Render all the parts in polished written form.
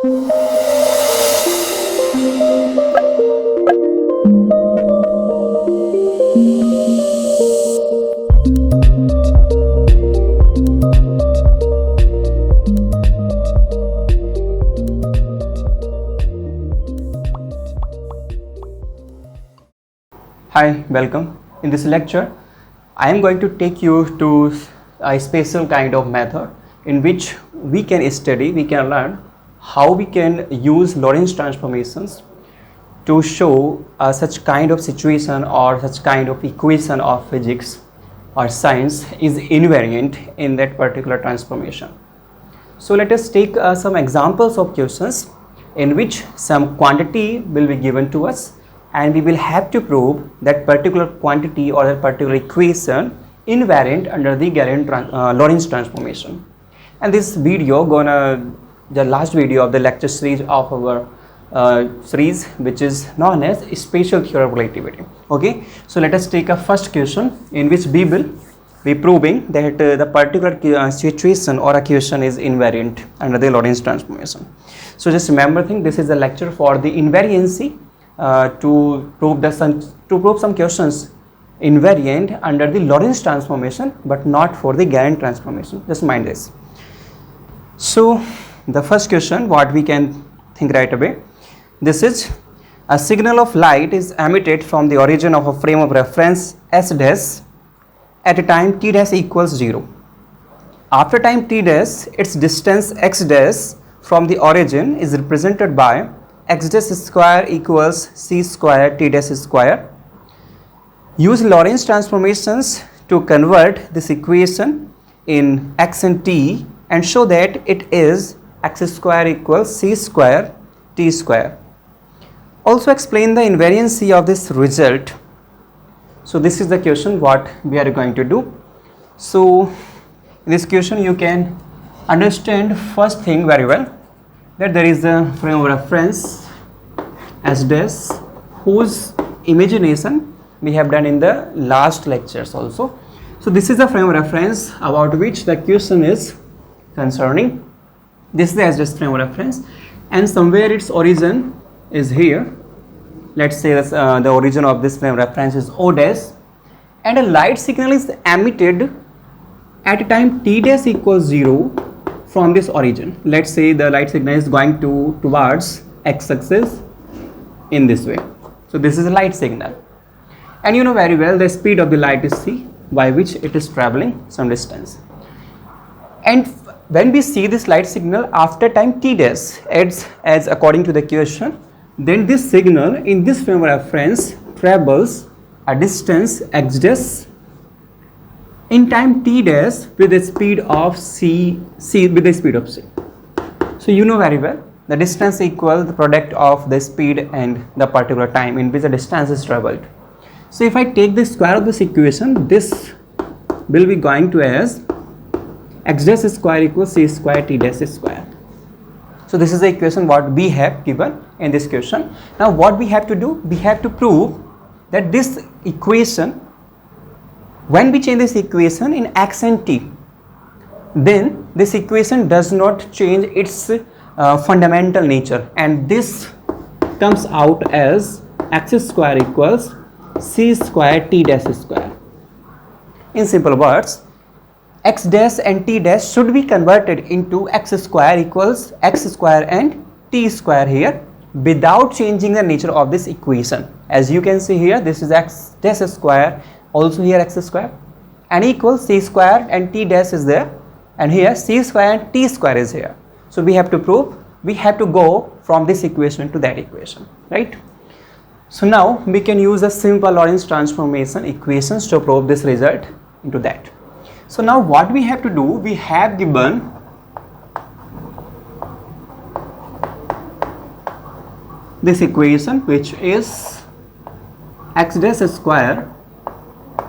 Hi, welcome. In this lecture, I am going to take you to a special kind of method in which we can learn how we can use Lorentz transformations to show such kind of situation or such kind of equation of physics or science is invariant in that particular transformation. So let us take some examples of questions in which some quantity will be given to us, and we will have to prove that particular quantity or that particular equation invariant under the Lorentz transformation. And this video the last video of the lecture series of our series, which is known as special theory of relativity. Okay, so let us take a first question in which we will be proving that the particular situation or a question is invariant under the Lorentz transformation. So just remember, this is a lecture for the invariancy. To prove some questions invariant under the Lorentz transformation, but not for the Gaussian transformation. Just mind this. So the first question, what we can think right away, this is a signal of light is emitted from the origin of a frame of reference S dash at a time t dash equals 0. After time t dash, its distance x dash from the origin is represented by x dash square equals c square t dash square. Use Lorentz transformations to convert this equation in x and t and show that it is x square equals c square t square. Also explain the invariancy of this result. So this is the question what we are going to do. So in this question you can understand first thing very well, that there is a frame of reference S dash whose imagination we have done in the last lectures also. So this is the frame of reference about which the question is concerning. This is the S dash frame of reference, and somewhere its origin is here. Let's say that the origin of this frame of reference is O dash, and a light signal is emitted at a time t dash equals 0 from this origin. Let's say the light signal is going towards x-axis in this way. So this is a light signal, and you know very well the speed of the light is c, by which it is traveling some distance. And when we see this light signal after time t dash as according to the question, then this signal in this frame of reference travels a distance x dash in time t dash with the speed of c. So you know very well the distance equals the product of the speed and the particular time in which the distance is traveled. So if I take the square of this equation, this will be going to as x dash square equals c square t dash square. So this is the equation what we have given in this question. Now what we have to do, we have to prove that this equation, when we change this equation in x and t, then this equation does not change its fundamental nature, and this comes out as x square equals c square t dash square. In simple words, x dash and t dash should be converted into x square equals x square and t square here without changing the nature of this equation. As you can see here, this is x dash square, also here x square, and equals c square and t dash is there, and here c square and t square is here. So we have to prove, we have to go from this equation to that equation, right? So now we can use a simple Lorentz transformation equations to prove this result into that. So now what we have to do, we have given this equation which is x dash square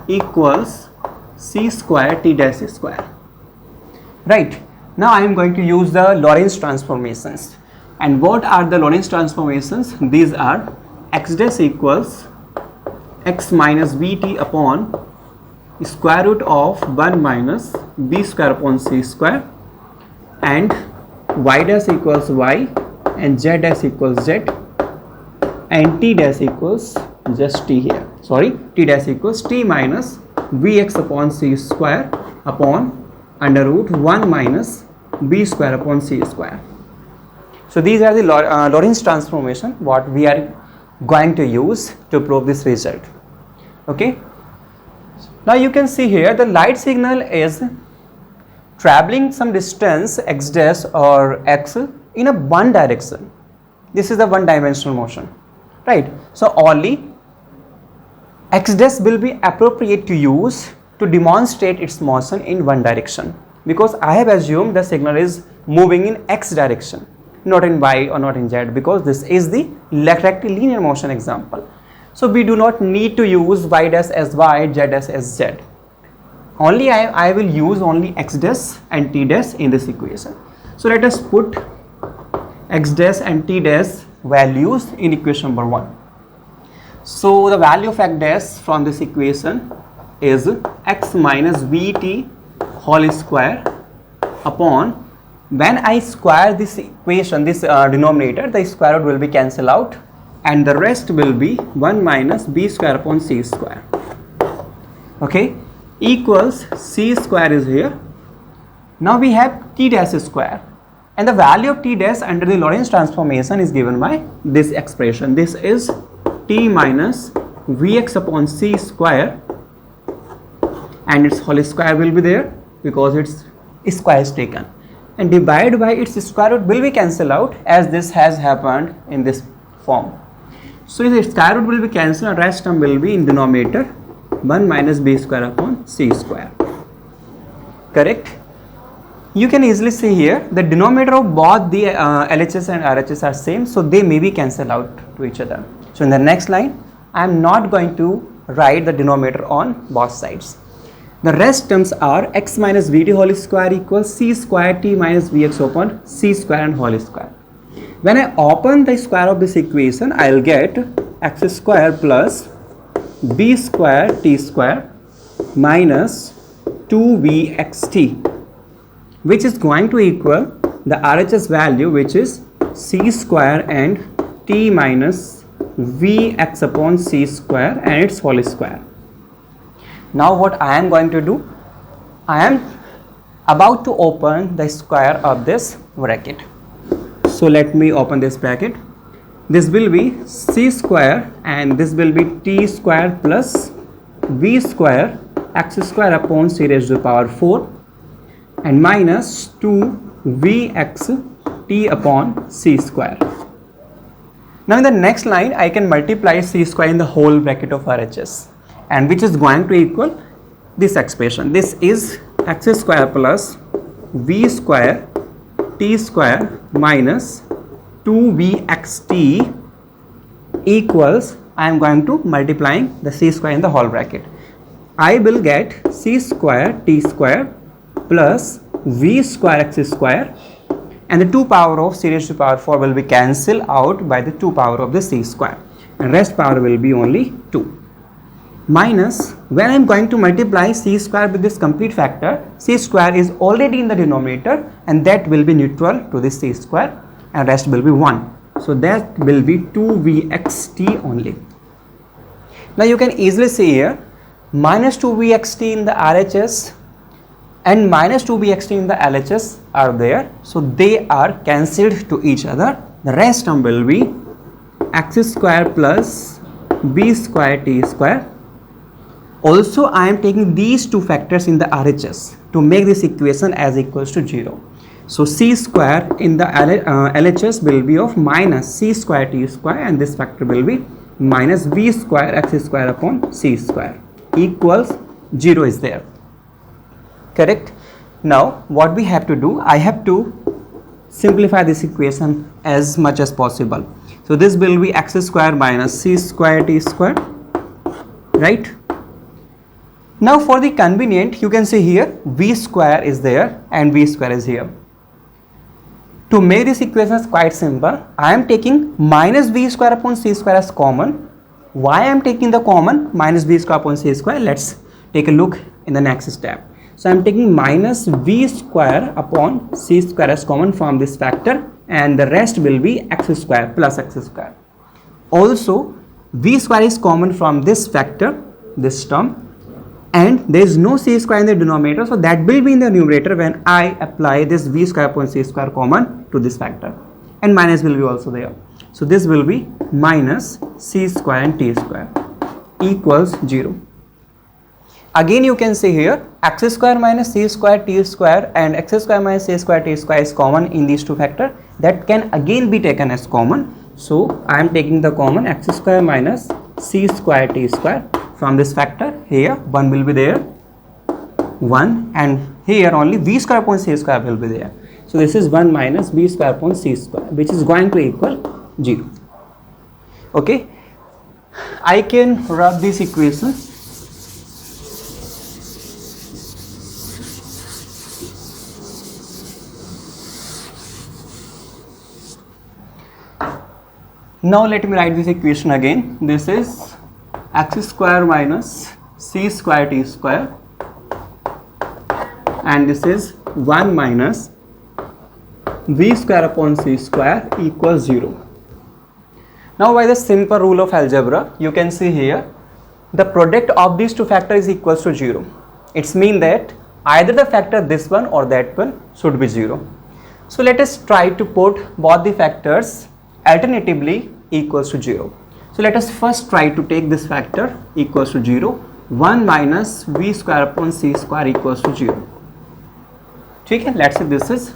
equals c square t dash square, right? Now I am going to use the Lorentz transformations. And what are the Lorentz transformations? These are x dash equals x minus vt upon square root of 1 minus b square upon c square, and y dash equals y and z dash equals z, and t dash equals just t here. Sorry, t dash equals t minus vx upon c square upon under root 1 minus b square upon c square. So these are the Lorentz transformation what we are going to use to prove this result. Okay. Now you can see here the light signal is traveling some distance x dash or x in a one direction. This is the one dimensional motion, right? So only x dash will be appropriate to use to demonstrate its motion in one direction, because I have assumed the signal is moving in x direction, not in y or not in z, because this is the rectilinear motion example. So we do not need to use y dash as y, z dash as z. Only I will use only x dash and t dash in this equation. So let us put x dash and t dash values in equation number 1. So the value of x dash from this equation is x minus vt whole square upon, when I square this equation, this denominator, the square root will be cancelled out and the rest will be 1 minus b square upon c square. Okay, equals c square is here. Now we have t dash square, and the value of t dash under the Lorentz transformation is given by this expression. This is t minus vx upon c square, and its whole square will be there because its square is taken, and divided by its square root will be cancelled out as this has happened in this form. So the square root will be cancelled and rest term will be in denominator 1 minus b square upon c square. Correct? You can easily see here the denominator of both the LHS and RHS are same, so they may be cancelled out to each other. So in the next line I am not going to write the denominator on both sides. The rest terms are x minus vt whole square equals c square t minus vx upon c square and whole square. When I open the square of this equation, I will get x square plus b square t square minus 2vxt, which is going to equal the RHS value, which is c square and t minus vx upon c square and its whole square. Now what I am going to do, I am about to open the square of this bracket. So let me open this bracket. This will be c square and this will be t square plus v square x square upon c raised to the power 4 and minus 2vx t upon c square. Now in the next line I can multiply c square in the whole bracket of RHS, and which is going to equal this expression. This is x square plus v square t square minus 2vxt equals, I am going to multiplying the c square in the whole bracket. I will get c square t square plus v square x square, and the 2 power of c raised to the power 4 will be cancelled out by the 2 power of the c square, and rest power will be only 2. Minus, when I am going to multiply c square with this complete factor, c square is already in the denominator and that will be neutral to this c square and rest will be 1. So that will be 2vxt only. Now you can easily see here minus 2vxt in the RHS and minus 2vxt in the LHS are there. So they are cancelled to each other. The rest term will be x square plus b square t square. Also I am taking these two factors in the RHS to make this equation as equals to 0. So c square in the LHS will be of minus c square t square, and this factor will be minus v square x square upon c square equals 0 is there. Correct? Now what we have to do, I have to simplify this equation as much as possible. So this will be x square minus c square t square, right? Now for the convenient, you can see here v square is there and v square is here. To make this equation quite simple, I am taking minus v square upon c square as common. Why I am taking the common minus v square upon c square? Let's take a look in the next step. So I am taking minus v square upon c square as common from this factor and the rest will be x square plus x square. Also, v square is common from this factor, this term, and there is no c square in the denominator, so that will be in the numerator when I apply this v square upon c square common to this factor, and minus will be also there. So this will be minus c square and t square equals 0. Again you can see here x square minus c square t square and x square minus c square t square is common in these two factors. That can again be taken as common. So I am taking the common x square minus c square t square from this factor. Here 1 will be there, 1, and here only v square upon c square will be there. So this is 1 minus v square upon c square, which is going to equal 0. Okay, I can rub this equation. Now let me write this equation again. This is x square minus c square t square, and this is 1 minus v square upon c square equals 0. Now by the simple rule of algebra, you can see here the product of these two factors is equals to 0. It's mean that either the factor this one or that one should be 0. So let us try to put both the factors alternatively equals to 0. So let us first try to take this factor equals to 0. 1 minus v square upon c square equals to 0. Okay, let's say this is,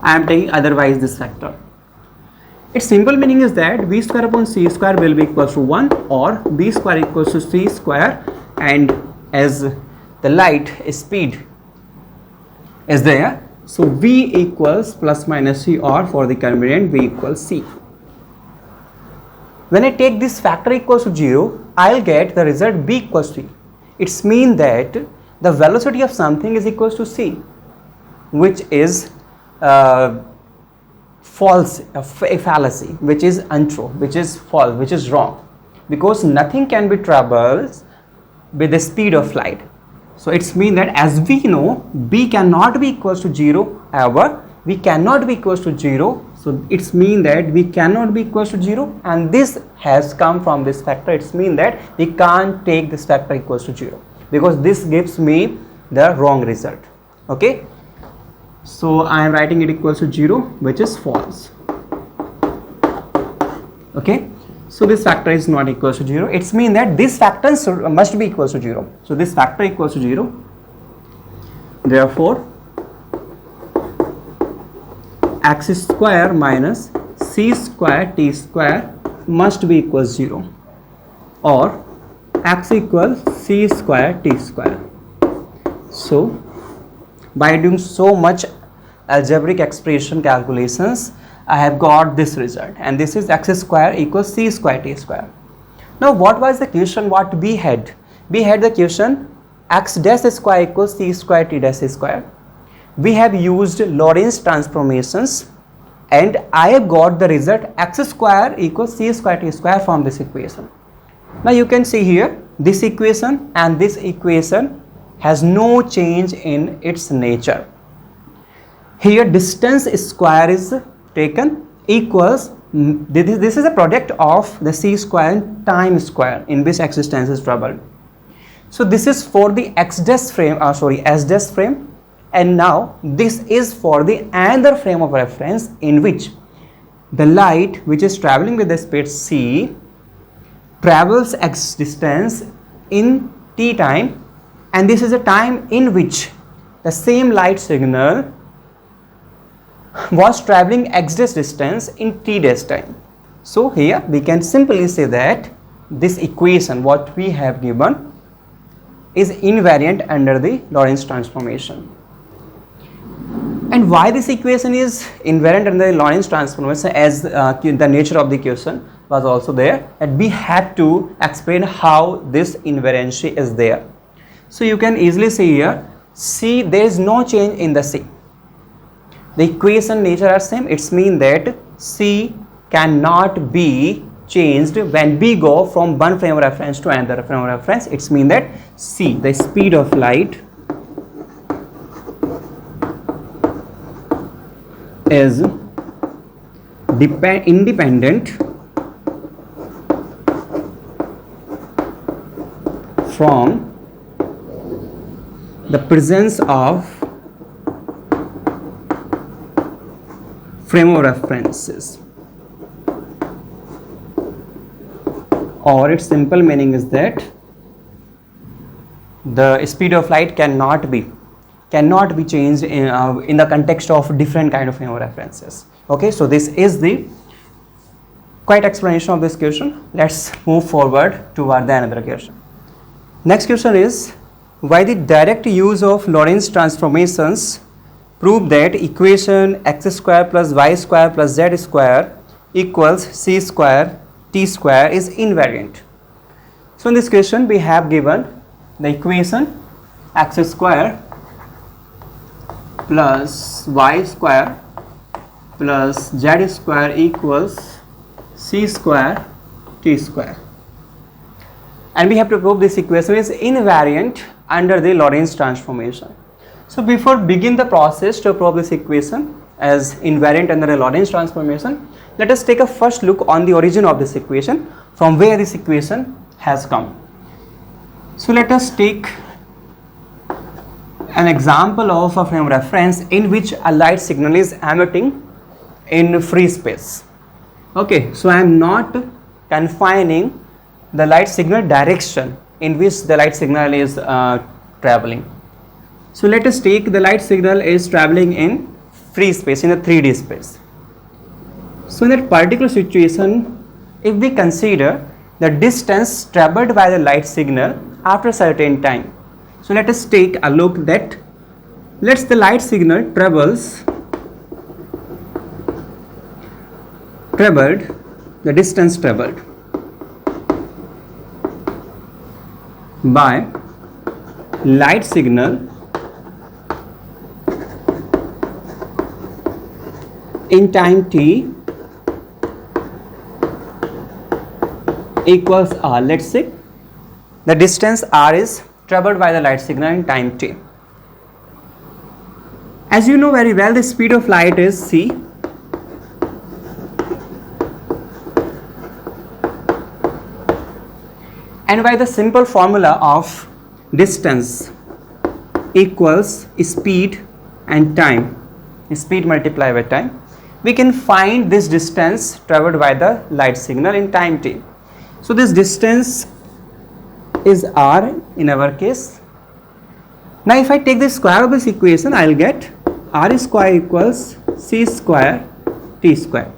I am taking otherwise this factor. Its simple meaning is that v square upon c square will be equals to 1 or b square equals to c square, and as the light speed is there, so v equals plus minus c, or for the convenient v equals c. When I take this factor equals to 0, I'll get the result b equals c. It's mean that the velocity of something is equals to c, which is false, a fallacy, which is untrue, which is false, which is wrong, because nothing can be traveled with the speed of light. So it's mean that as we know, b cannot be equals to 0, however we cannot be equals to 0, so it's mean that we cannot be equals to 0, and this has come from this factor. It's mean that we can't take this factor equals to 0, because this gives me the wrong result. Okay, so I am writing it equals to 0, which is false. Okay, so this factor is not equals to 0. It's mean that this factor must be equals to 0. So this factor equals to 0. Therefore, x square minus c square t square must be equals 0, or x equals c square t square. So by doing so much algebraic expression calculations, I have got this result, and this is x square equals c square t square. Now what was the question what we had? We had the question x dash square equals c square t dash square. We have used Lorentz transformations, and I have got the result x square equals c square t square from this equation. Now you can see here this equation and this equation has no change in its nature. Here distance square is taken equals, this is a product of the c square and time square in which existence is troubled. So this is for the x dash frame, s dash frame, and now this is for the another frame of reference in which the light which is traveling with the speed c travels x distance in t time, and this is a time in which the same light signal was traveling x dash distance in t dash time. So here we can simply say that this equation what we have given is invariant under the Lorentz transformation. And why this equation is invariant under the Lorentz transformation, as the nature of the equation was also there, and we had to explain how this invariancy is there. So you can easily see here, C, there is no change in the C. The equation nature are same. It's mean that C cannot be changed when we go from one frame of reference to another frame of reference. It's mean that C, the speed of light, is independent from the presence of frame of references, or its simple meaning is that the speed of light cannot be changed in the context of different kind of frame of references. Okay, so this is the quite explanation of this question. Let's move forward toward the another question. Next question is, why the direct use of Lorentz transformations prove that equation x square plus y square plus z square equals c square t square is invariant. So in this question we have given the equation x square plus y square plus z square equals c square t square, and we have to prove this equation is invariant under the Lorentz transformation. So before begin the process to prove this equation as invariant under the Lorentz transformation, let us take a first look on the origin of this equation, from where this equation has come. So let us take an example of a frame of reference in which a light signal is emitting in free space. Okay, so I am not confining the light signal direction in which the light signal is traveling. So let us take the light signal is traveling in free space, in a 3D space. So in that particular situation, if we consider the distance traveled by the light signal after a certain time, so let us take a look that let's the light signal traveled the distance traveled by light signal in time t equals r. Let's say the distance r is traveled by the light signal in time t. As you know very well, the speed of light is c, and by the simple formula of distance equals speed and time, speed multiplied by time, we can find this distance traveled by the light signal in time t. So this distance is r in our case. Now if I take the square of this equation, I will get r square equals c square t square.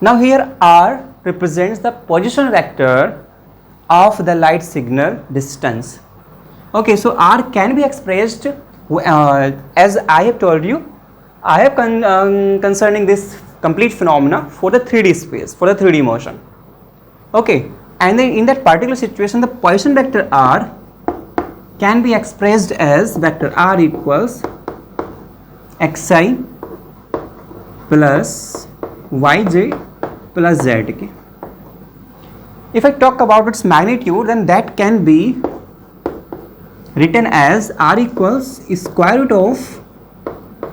Now here r represents the position vector of the light signal distance. Okay, so r can be expressed as I have told you. I have concerning this complete phenomena for the 3D space, for the 3D motion. Okay, and then in that particular situation, the position vector r can be expressed as vector r equals xi plus yj plus zk. If I talk about its magnitude, then that can be written as r equals square root of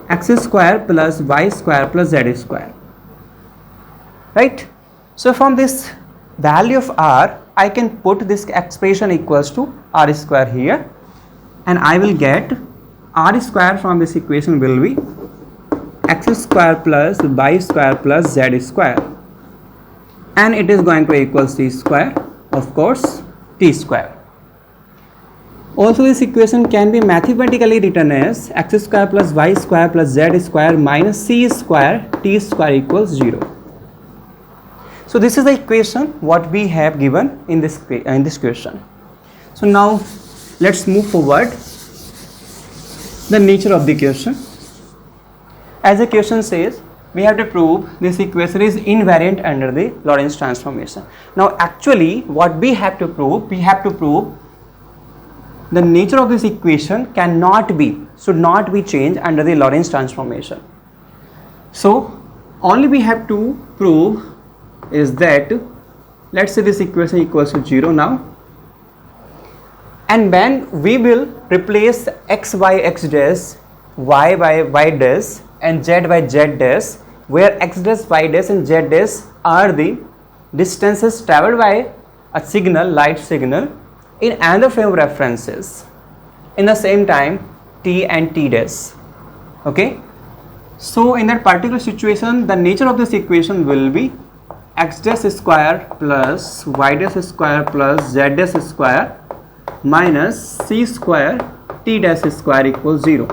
x square plus y square plus z square, right? So from this value of r, I can put this expression equals to r square here, and I will get r square from this equation will be x square plus y square plus z square, and it is going to equal c square, of course, t square. Also this equation can be mathematically written as x square plus y square plus z square minus c square t square equals 0. So this is the equation what we have given in this question. So now let's move forward the nature of the question. As the question says, we have to prove this equation is invariant under the Lorentz transformation. Now actually what we have to prove the nature of this equation should not be changed under the Lorentz transformation. So only we have to prove is that, let's say this equation equals to 0 now, and when we will replace x by x dash, y by y dash and z by z dash where x dash, y dash and z dash are the distances traveled by a signal, light signal, in another frame of references in the same time t and t dash. Okay, so in that particular situation, the nature of this equation will be x dash square plus y dash square plus z dash square minus c square t dash square equals 0.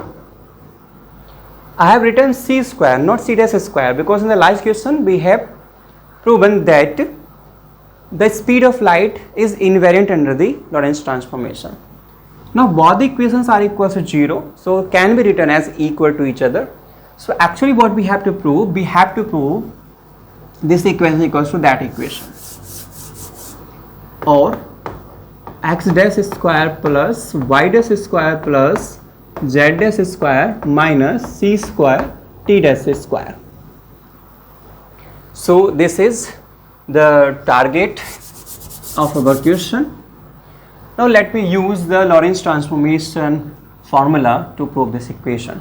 I have written c square, not c dash square, because in the last question we have proven that the speed of light is invariant under the Lorentz transformation. Now both the equations are equal to 0, so can be written as equal to each other. So actually what we have to prove, this equation equals to that equation, or x dash square plus y dash square plus z dash square minus c square t dash square. So this is the target of our question. Now let me use the Lorentz transformation formula to prove this equation.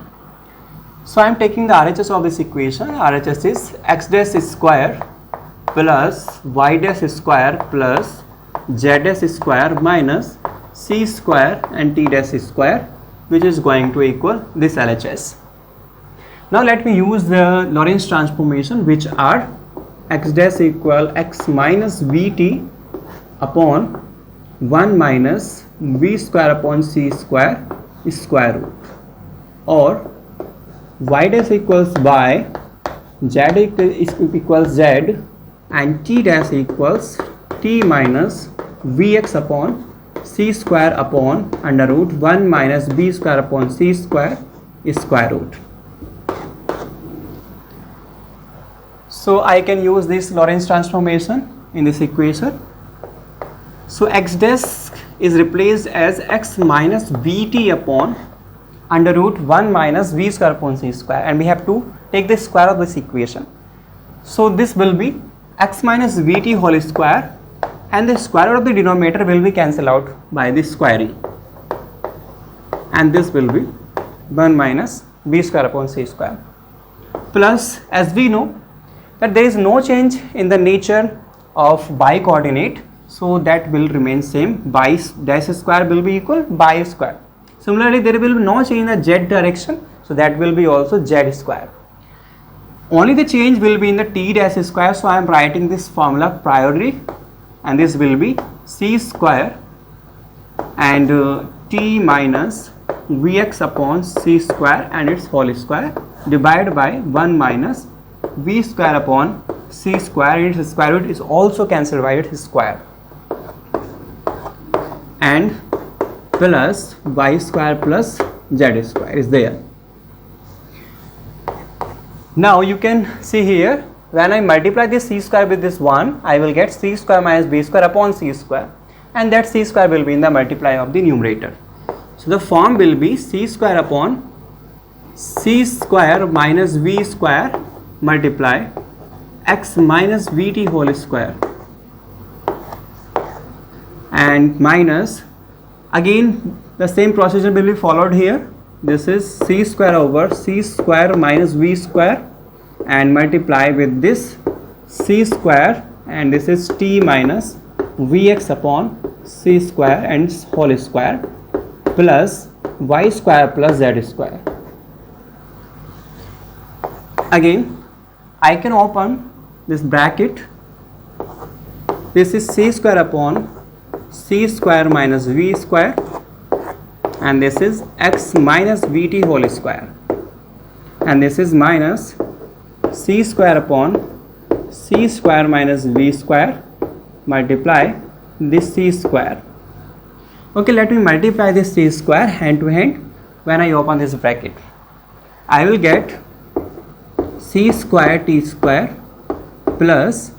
So I am taking the RHS of this equation. RHS is x dash square plus y dash square plus z dash square minus c square and t dash square, which is going to equal this LHS. Now let me use the Lorentz transformation, which are x dash equal x minus vt upon 1 minus v square upon c square square root, or y dash equals y, z equals z, and t dash equals t minus vx upon c square upon under root 1 minus b square upon c square square root. So I can use this Lorentz transformation in this equation. So x dash is replaced as x minus vt upon under root 1 minus v square upon c square, and we have to take the square of this equation. So this will be x minus vt whole square, and the square root of the denominator will be cancelled out by the squaring, and this will be 1 minus v square upon c square, plus, as we know that there is no change in the nature of y coordinate, so that will remain same. Y dash square will be equal y square. Similarly, there will be no change in the z direction, so that will be also z square. Only the change will be in the t dash square, so I am writing this formula priorly, and this will be c square and t minus vx upon c square and its whole square divided by 1 minus v square upon c square, and its square root is also cancelled by its square, and plus y square plus z square is there. Now you can see here, when I multiply this c square with this 1, I will get c square minus b square upon c square, and that c square will be in the multiply of the numerator. So the form will be c square upon c square minus v square multiply x minus vt whole square, and minus, again the same procedure will be followed here. This is c square over c square minus v square and multiply with this c square, and this is t minus vx upon c square and whole square plus y square plus z square. Again I can open this bracket. This is c square upon c square minus v square, and this is x minus vt whole square, and this is minus c square upon c square minus v square multiply this c square. Okay, let me multiply this c square hand to hand. When I open this bracket, I will get c square t square plus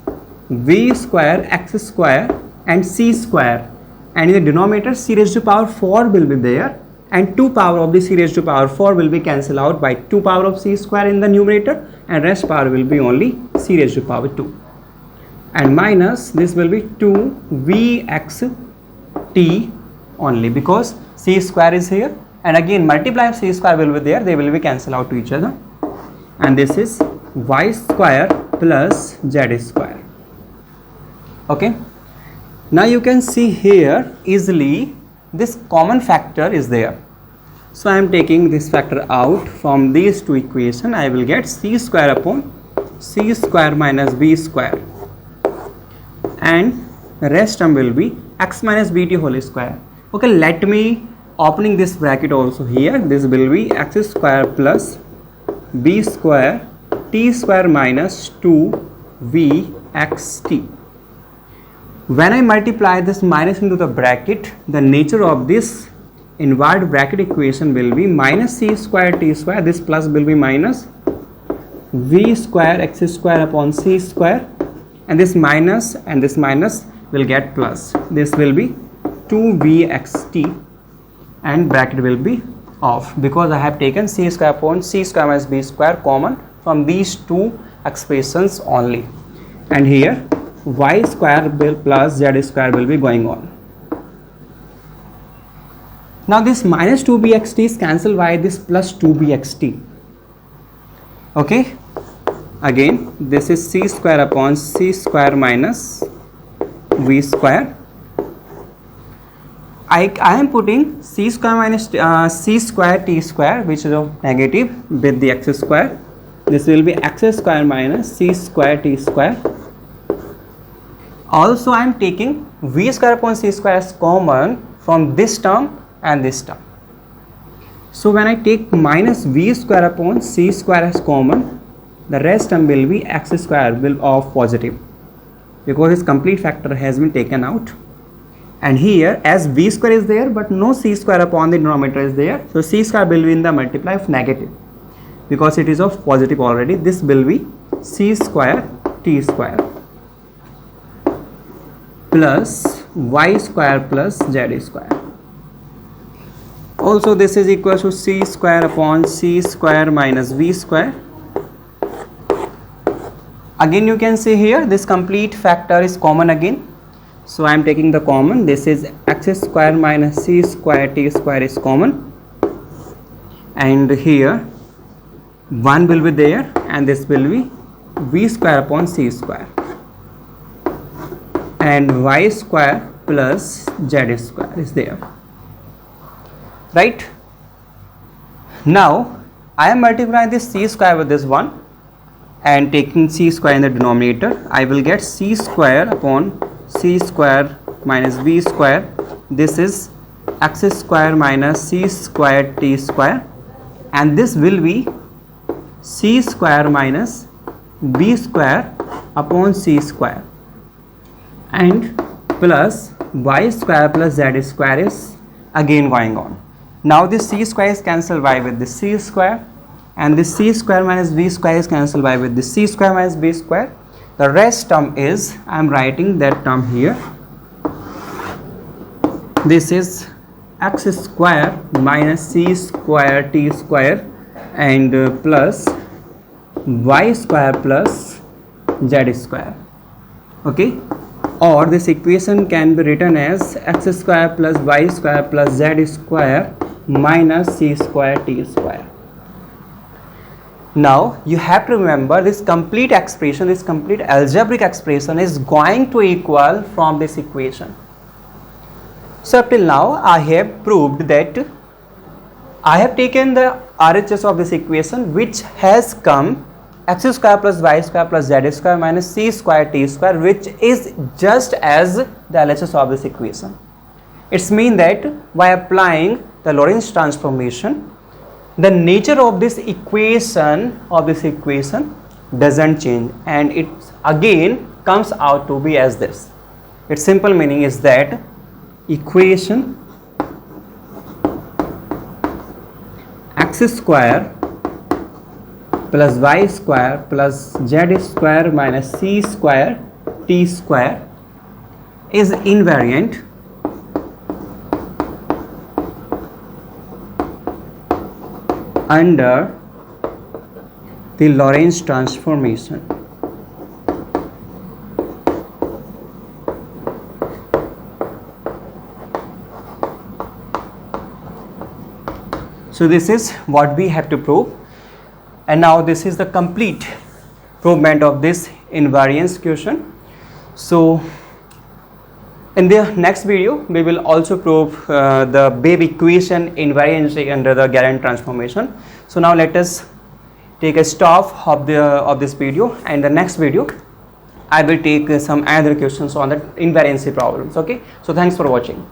v square x square and c square, and in the denominator c raised to power 4 will be there, and 2 power of the c raised to power 4 will be cancelled out by 2 power of c square in the numerator, and rest power will be only c raised to power 2, and minus this will be 2 vx t only, because c square is here, and again multiply of c square will be there, they will be cancelled out to each other, and this is y square plus z square. Okay, now you can see here easily this common factor is there. So I am taking this factor out from these two equations. I will get c square upon c square minus b square, and the rest term will be x minus bt whole square. Okay, let me opening this bracket also here. This will be x square plus b square t square minus 2vxt. When I multiply this minus into the bracket, the nature of this inward bracket equation will be minus c square t square. This plus will be minus v square x square upon c square, and this minus will get plus. This will be 2vxt, and bracket will be off because I have taken c square upon c square minus b square common from these two expressions only, and here y square will plus z square will be going on. Now this minus 2bxt is cancelled by this plus 2bxt. Okay, again this is c square upon c square minus v square. I am putting c square minus c square t square, which is of negative, with the x square. This will be x square minus c square t square. Also I am taking v square upon c square as common from this term and this term. So when I take minus v square upon c square as common, the rest term will be x square will of positive because its complete factor has been taken out. And here as v square is there but no c square upon the denominator is there, so c square will be in the multiply of negative because it is of positive already. This will be c square t square plus y square plus z square. Also this is equal to c square upon c square minus v square. Again you can see here this complete factor is common again. So I am taking the common. This is x square minus c square t square is common, and here 1 will be there, and this will be v square upon c square and y square plus z square is there, right? Now I am multiplying this c square with this one and taking c square in the denominator. I will get c square upon c square minus v square. This is x square minus c square t square, and this will be c square minus b square upon c square, and plus y square plus z square is again going on. Now this c square is cancelled by with this c square, and this c square minus v square is cancelled by with this c square minus b square. The rest term is, I am writing that term here. This is x square minus c square t square and plus y square plus z square. Okay, or this equation can be written as x square plus y square plus z square minus c square t square. Now you have to remember this complete expression, this complete algebraic expression is going to equal from this equation. So up till now I have proved that I have taken the RHS of this equation, which has come x square plus y square plus z square minus c square t square, which is just as the LHS of this equation. It's mean that by applying the Lorentz transformation, the nature of this equation doesn't change, and it again comes out to be as this. Its simple meaning is that equation x square plus y square plus z square minus c square t square is invariant under the Lorentz transformation. So this is what we have to prove, and now this is the complete provement of this invariance question. So in the next video we will also prove the wave equation invariancy under the Gaussian transformation. So now let us take a stop of this video, and the next video I will take some other questions on the invariancy problems. Okay, so thanks for watching.